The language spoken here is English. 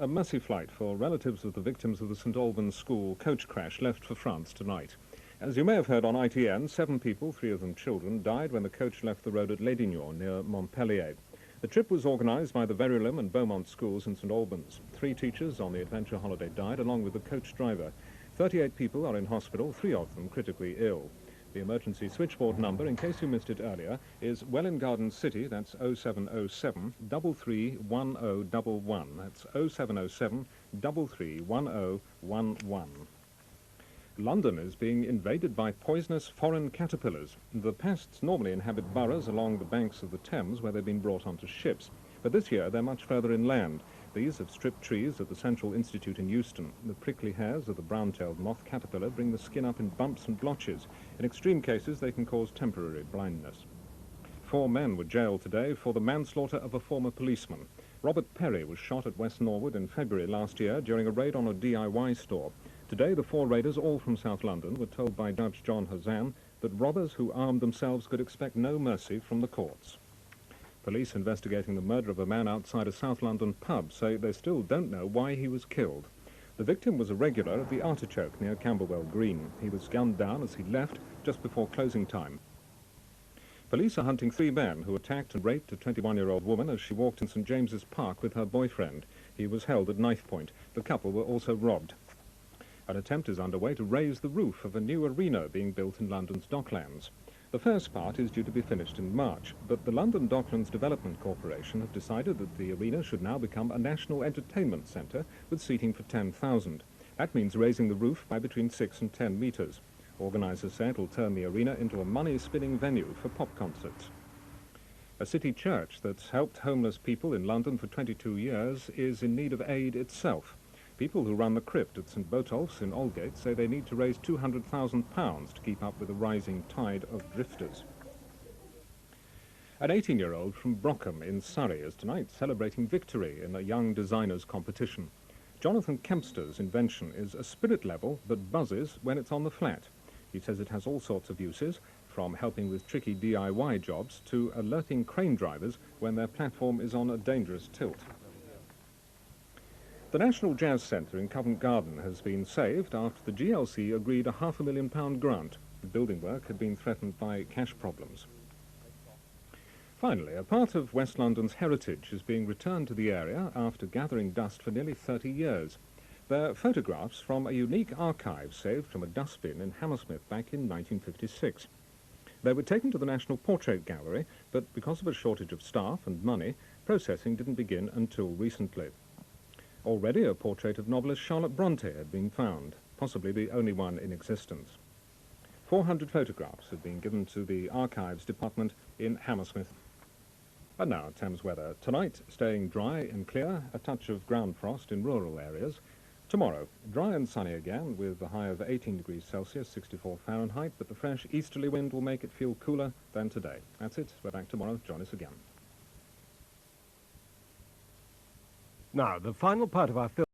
a mercy flight for relatives of the victims of the St Albans school coach crash left for France tonight. As you may have heard on ITN, 7 people, 3 of them children, died when the coach left the road at Lédignan near Montpellier. The trip was organised by the Verulam and Beaumont schools in St Albans. 3 teachers on the adventure holiday died, along with the coach driver. 38 people are in hospital, 3 of them critically ill. The emergency switchboard number, in case you missed it earlier, is Welwyn Garden City. That's 0707 331011. That's 0707 331011. London is being invaded by poisonous foreign caterpillars. The pests normally inhabit boroughs along the banks of the Thames, where they've been brought onto ships. But this year they're much further inland. These have stripped trees at the Central Institute in Euston. The prickly hairs of the brown-tailed moth caterpillar bring the skin up in bumps and blotches. In extreme cases, they can cause temporary blindness. 4 men were jailed today for the manslaughter of a former policeman. Robert Perry was shot at West Norwood in February last year during a raid on a DIY store. Today, the 4 raiders, all from South London, were told by Judge John Hazan that robbers who armed themselves could expect no mercy from the courts. Police investigating the murder of a man outside a South London pub say they still don't know why he was killed. The victim was a regular at the Artichoke near Camberwell Green. He was gunned down as he left just before closing time. Police are hunting 3 men who attacked and raped a 21-year-old woman as she walked in St James's Park with her boyfriend. He was held at knife point. The couple were also robbed. An attempt is underway to raise the roof of a new arena being built in London's Docklands. The first part is due to be finished in March, but the London Docklands Development Corporation have decided that the arena should now become a national entertainment centre with seating for 10,000. That means raising the roof by between 6 and 10 metres. Organisers say it will turn the arena into a money-spinning venue for pop concerts. A city church that's helped homeless people in London for 22 years is in need of aid itself. People who run the crypt at St Botolph's in Aldgate say they need to raise £200,000 to keep up with the rising tide of drifters. An 18-year-old from Brockham in Surrey is tonight celebrating victory in a young designers competition. Jonathan Kempster's invention is a spirit level that buzzes when it's on the flat. He says it has all sorts of uses, from helping with tricky DIY jobs to alerting crane drivers when their platform is on a dangerous tilt. The National Jazz Centre in Covent Garden has been saved after the GLC agreed a £500,000 grant. The building work had been threatened by cash problems. Finally, a part of West London's heritage is being returned to the area after gathering dust for nearly 30 years. They're photographs from a unique archive saved from a dustbin in Hammersmith back in 1956. They were taken to the National Portrait Gallery, but because of a shortage of staff and money, processing didn't begin until recently. Already a portrait of novelist Charlotte Bronte had been found, possibly the only one in existence. 400 photographs had been given to the Archives Department in Hammersmith. And now, Thames weather. Tonight, staying dry and clear, a touch of ground frost in rural areas. Tomorrow, dry and sunny again, with a high of 18 degrees Celsius, 64 Fahrenheit, but the fresh easterly wind will make it feel cooler than today. That's it. We're back tomorrow. Join us again. Now, the final part of our film